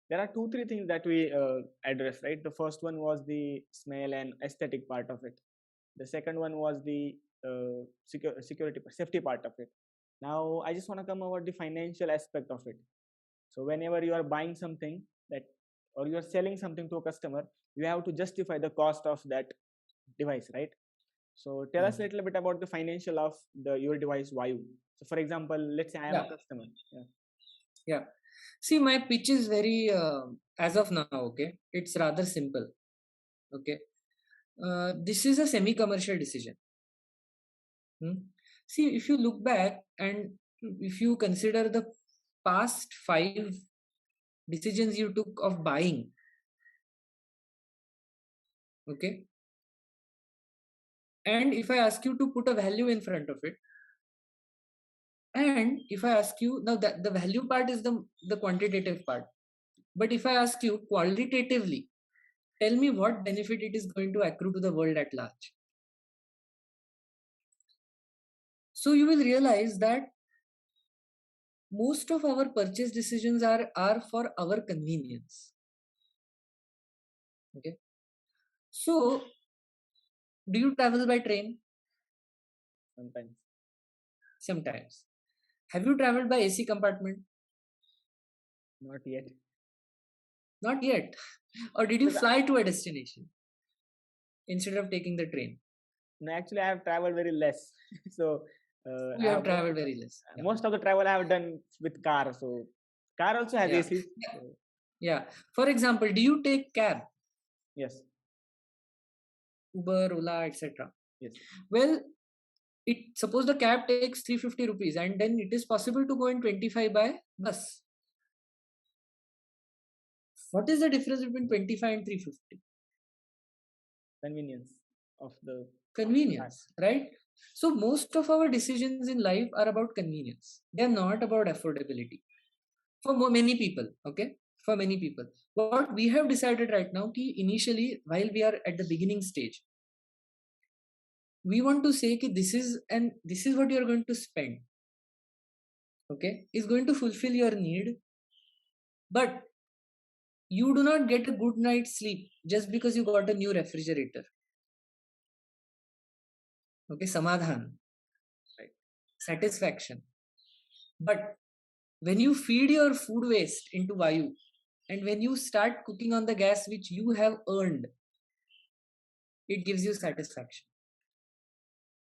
there are two, three things that we address, right? The first one was the smell and aesthetic part of it. The second one was the security, safety part of it. Now, I just want to come over the financial aspect of it. So, whenever you are buying something that, or you are selling something to a customer, you have to justify the cost of that device, right? So, tell us a little bit about the financial of your device, Vayu. So, for example, let's say I am a customer. Yeah. See, my pitch is very, as of now, okay, it's rather simple. Okay. This is a semi-commercial decision. See, if you look back and if you consider the past 5 decisions you took of buying, okay, and if I ask you to put a value in front of it, and if I ask you now, that the value part is the quantitative part, but if I ask you qualitatively, tell me what benefit it is going to accrue to the world at large. So you will realize that most of our purchase decisions are for our convenience. Okay. So, do you travel by train? Sometimes. Sometimes. Have you traveled by AC compartment? Not yet. Not yet. Or did you fly to a destination instead of taking the train? No, actually, I have traveled very less. So, you have traveled very less. Most of the travel I have done with car. So, car also has AC. Yeah. For example, do you take cab? Yes. Uber, Ola, etc. Yes. Well, suppose the cab takes 350 rupees and then it is possible to go in 25 by bus. What is the difference between 25 and 350? Convenience of the convenience, right? So most of our decisions in life are about convenience. They are not about affordability. For many people, okay? For many people. What we have decided right now, ki initially, while we are at the beginning stage, we want to say ki this is what you are going to spend. Okay? Is going to fulfill your need. But you do not get a good night's sleep just because you got a new refrigerator. Okay, samadhan, right? Satisfaction. But when you feed your food waste into Vayu and when you start cooking on the gas which you have earned, it gives you satisfaction.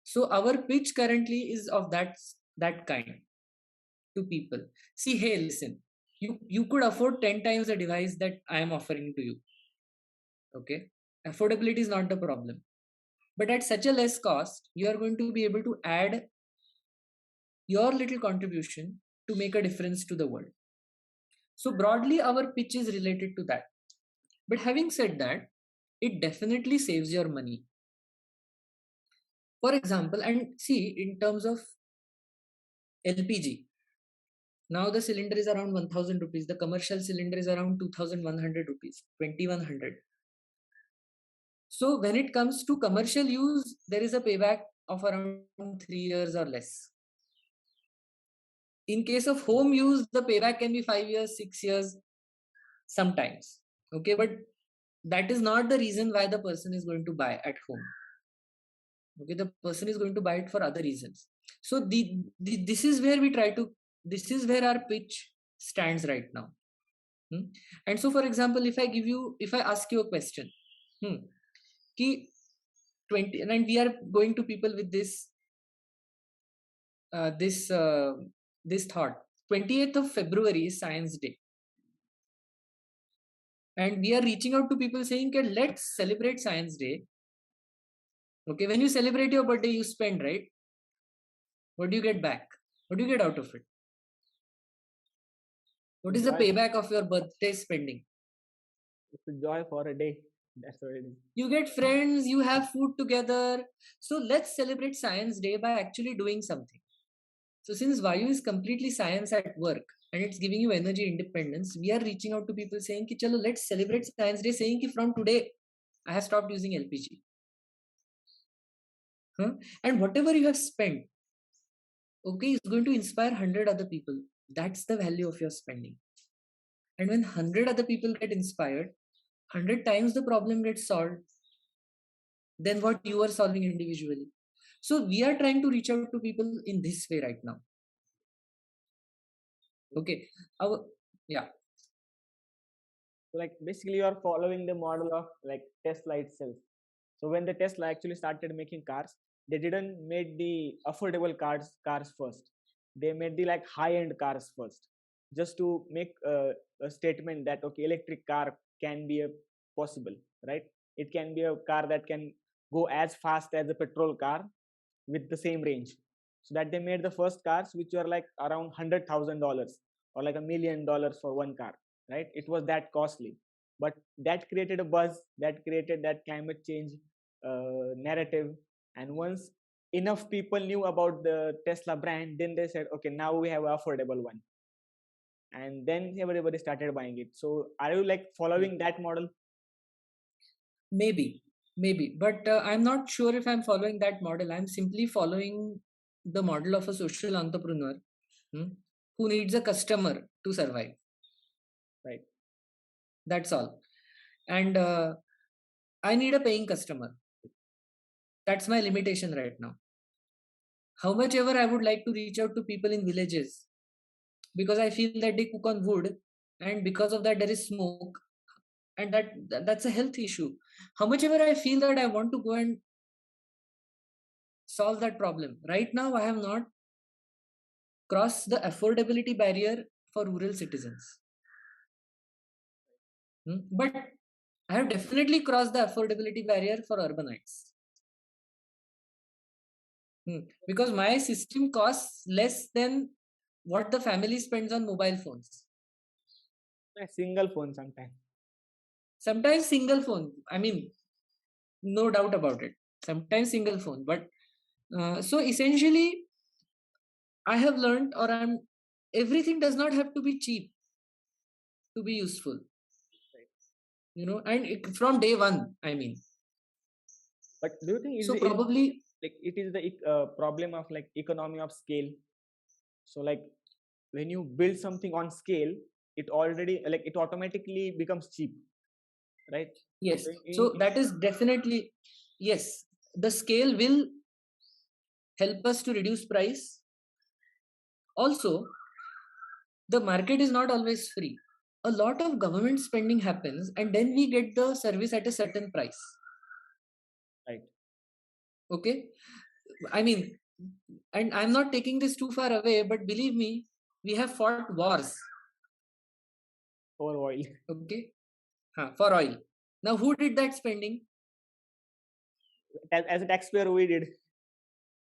So our pitch currently is of that kind to people. See, hey, listen, you could afford 10 times the device that I am offering to you. Okay, affordability is not the problem. But at such a less cost, you are going to be able to add your little contribution to make a difference to the world. So broadly, our pitch is related to that. But having said that, it definitely saves your money. For example, and see, in terms of LPG, now the cylinder is around 1000 rupees. The commercial cylinder is around 2100 rupees, 2100. So when it comes to commercial use, there is a payback of around 3 years or less. In case of home use, the payback can be 5 years, 6 years, sometimes. Okay, but that is not the reason why the person is going to buy at home. Okay, the person is going to buy it for other reasons. So this is where our pitch stands right now. And so, for example, if I ask you a question, ki 20, and we are going to people with this thought. 28th of February is Science Day. And we are reaching out to people saying, okay, let's celebrate Science Day. Okay, when you celebrate your birthday, you spend, right? What do you get back? What do you get out of it? What is the payback of your birthday spending? It's a joy for a day. That's what it is. You get friends, you have food together. So let's celebrate Science Day by actually doing something. So since Vayu is completely science at work and it's giving you energy independence, we are reaching out to people saying, ki, chalo, let's celebrate Science Day, saying ki from today, I have stopped using LPG. And whatever you have spent, okay, is going to inspire 100 other people. That's the value of your spending. And when 100 other people get inspired, 100 times the problem gets solved than what you are solving individually. So we are trying to reach out to people in this way right now. Okay. Our, yeah. So like basically you are following the model of like Tesla itself. So when the Tesla actually started making cars, they didn't make the affordable cars first. They made the like high end cars first, just to make a statement that okay, electric car can be a possible, right? It can be a car that can go as fast as a petrol car with the same range. So that they made the first cars which were like around $100,000 or like $1 million for one car, right? It was that costly, but that created a buzz, that created that climate change narrative. And once enough people knew about the Tesla brand, then they said, okay, now we have an affordable one, and then everybody started buying it. So are you like following that model? Maybe, but I'm not sure if I'm following that model. I'm simply following the model of a social entrepreneur, hmm, who needs a customer to survive. Right. That's all. And I need a paying customer. That's my limitation right now. How much ever I would like to reach out to people in villages, because I feel that they cook on wood, and because of that there is smoke, and that's a health issue. How much ever I feel that I want to go and solve that problem, right now I have not crossed the affordability barrier for rural citizens. But I have definitely crossed the affordability barrier for urbanites. Because my system costs less than what the family spends on mobile phones. A single phone sometimes. Sometimes single phone. I mean, no doubt about it. Sometimes single phone. But so essentially, I have learned, or everything does not have to be cheap to be useful. And from day one, I mean. But do you think so probably like it is the problem of like economy of scale? So like when you build something on scale, it already like it automatically becomes cheap, right? Yes. So that is definitely, yes, the scale will help us to reduce price. Also, the market is not always free. A lot of government spending happens, and then we get the service at a certain price. Right. Okay. I mean, and I'm not taking this too far away, but believe me, we have fought wars. For oil. Okay. For oil. Now, who did that spending? As a taxpayer, we did.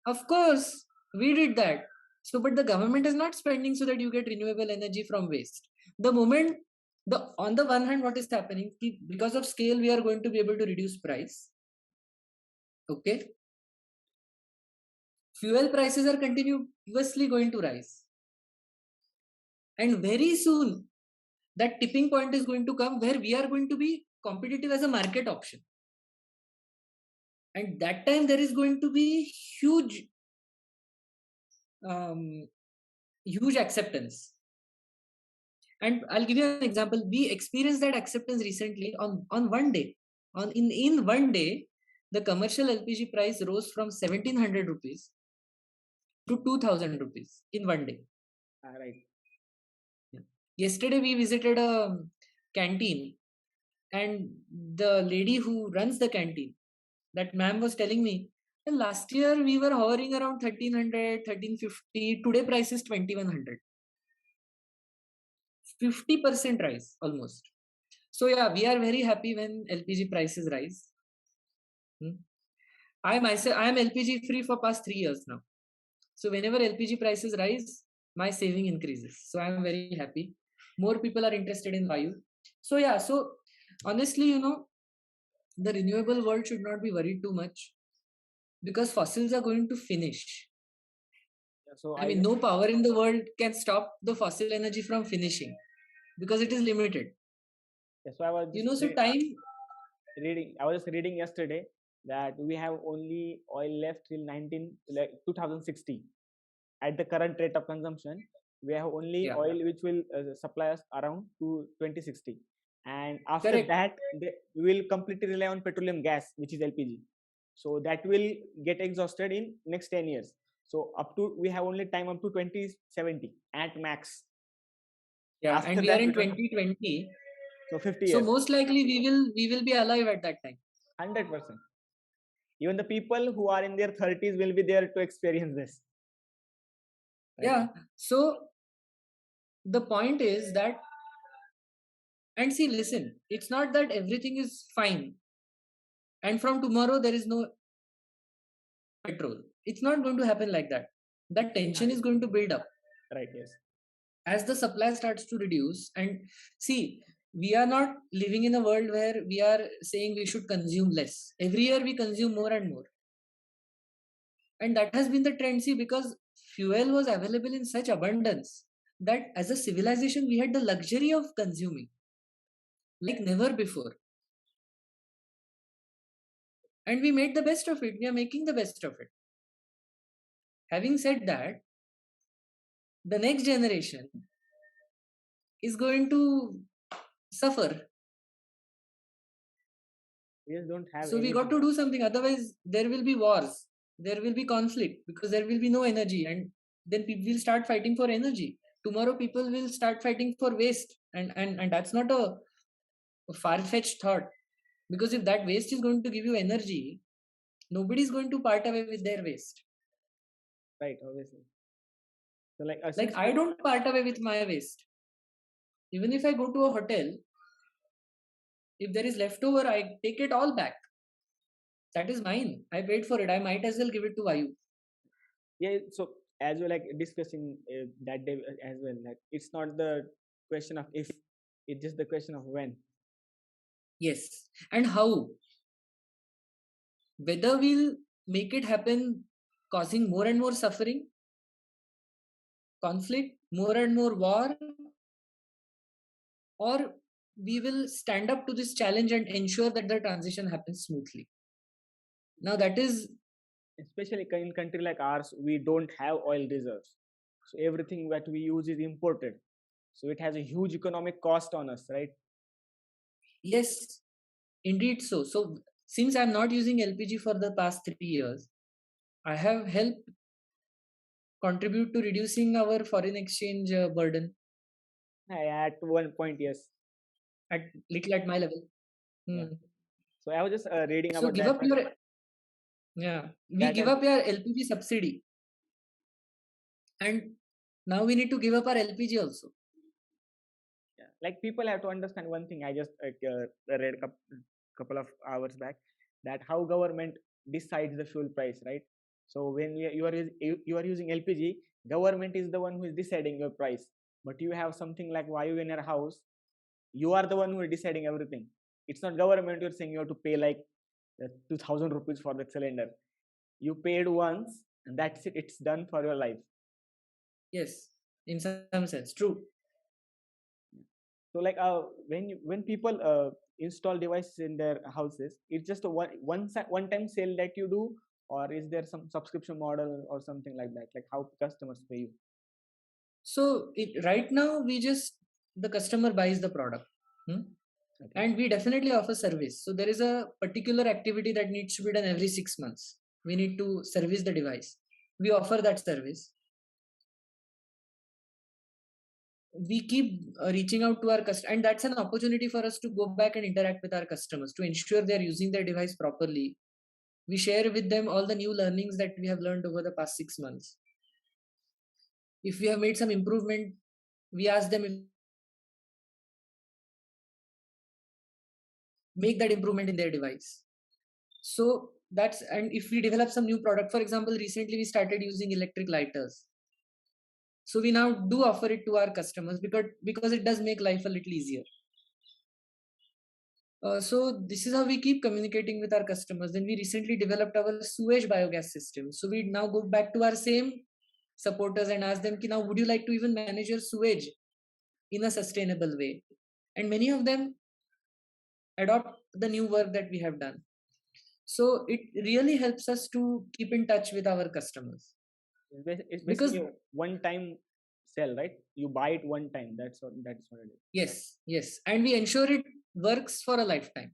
Of course, we did that. So, but the government is not spending so that you get renewable energy from waste. The moment, on the one hand, what is happening? Because of scale, we are going to be able to reduce price. Okay. Fuel prices are continuously going to rise. And very soon, that tipping point is going to come where we are going to be competitive as a market option. And that time there is going to be huge acceptance. And I'll give you an example. We experienced that acceptance recently on one day. In one day, the commercial LPG price rose from 1700 rupees to 2000 rupees in one day. Right. Yeah. Yesterday we visited a canteen, and the lady who runs the canteen, that ma'am was telling me, last year we were hovering around 1300, 1350. Today price is 2100. 50% rise almost. So yeah, we are very happy when LPG prices rise. I am LPG free for past 3 years now. So whenever LPG prices rise, my saving increases. So I am very happy. More people are interested in Vayu. So yeah, so honestly, the renewable world should not be worried too much, because fossils are going to finish. So I mean, no power in the world can stop the fossil energy from finishing, because it is limited. So I was just I was just reading yesterday that we have only oil left till 2060 at the current rate of consumption. We have only Yeah. oil which will supply us around to 2060, and after Correct. that we will completely rely on petroleum gas, which is LPG. So that will get exhausted in next 10 years. So up to, we have only time up to 2070 at max. Yeah, After and we are that in we don't. 2020. So 50 So years. most likely we will be alive at that time. 100%. Even the people who are in their 30s will be there to experience this. Right? Yeah. So the point is that, and see, listen, it's not that everything is fine and from tomorrow there is no petrol. It's not going to happen like that. That tension is going to build up Right, yes. as the supply starts to reduce. And see, we are not living in a world where we are saying we should consume less. Every year we consume more and more. And that has been the trend, see, because fuel was available in such abundance that as a civilization we had the luxury of consuming like never before. And we made the best of it. We are making the best of it. Having said that, the next generation is going to suffer. We just don't have So we anything. got to do something. Otherwise, there will be wars. There will be conflict because there will be no energy. And then people will start fighting for energy. Tomorrow, people will start fighting for waste. And that's not a far-fetched thought. Because if that waste is going to give you energy, nobody is going to part away with their waste. Right, obviously. So like, Like I don't part away with my waste. Even if I go to a hotel, if there is leftover, I take it all back. That is mine. I paid for it. I might as well give it to Vayu. Yeah, so as we're like discussing that day as well, like it's not the question of if, it's just the question of when. Yes. And how? Whether we'll make it happen causing more and more suffering, conflict, more and more war, or we will stand up to this challenge and ensure that the transition happens smoothly. Now that is, Especially in country like ours, we don't have oil reserves. So everything that we use is imported. So it has a huge economic cost on us, right? yes, indeed so. So since I'm not using LPG for the past 3 years, I have helped contribute to reducing our foreign exchange burden At one point, yes. at little at my level. Yeah. Hmm. So I was just reading So about give that. up your, yeah, we That give has, up your LPG subsidy, and now we need to give up our LPG also. yeah. Like people have to understand one thing. I just read a couple of hours back that how government decides the fuel price, right? So when you are using LPG, government is the one who is deciding your price. But you have something like Vayu in your house, you are the one who is deciding everything. It's not government. You're saying you have to pay like 2,000 rupees for that cylinder. You paid once, and that's it. It's done for your life. Yes, in some sense, true. So like when people install devices in their houses, it's just a one time sale that you do, or is there some subscription model or something like that? Like how customers pay you? So right now we just, the customer buys the product, Okay. and we definitely offer service. So there is a particular activity that needs to be done every 6 months. We need to service the device. We offer that service. We keep reaching out to our customers, and that's an opportunity for us to go back and interact with our customers to ensure they're using their device properly. We share with them all the new learnings that we have learned over the past 6 months. If we have made some improvement, we ask them if make that improvement in their device. So that's, and if we develop some new product, for example, recently we started using electric lighters. So we now do offer it to our customers because it does make life a little easier. So this is how we keep communicating with our customers. Then we recently developed our sewage biogas system. So we now go back to our same supporters and ask them, now would you like to even manage your sewage in a sustainable way? And many of them adopt the new work that we have done. So it really helps us to keep in touch with our customers. It's Because basically a one time sell, right? You buy it one time. That's what it is. Yes, yes. And we ensure it works for a lifetime.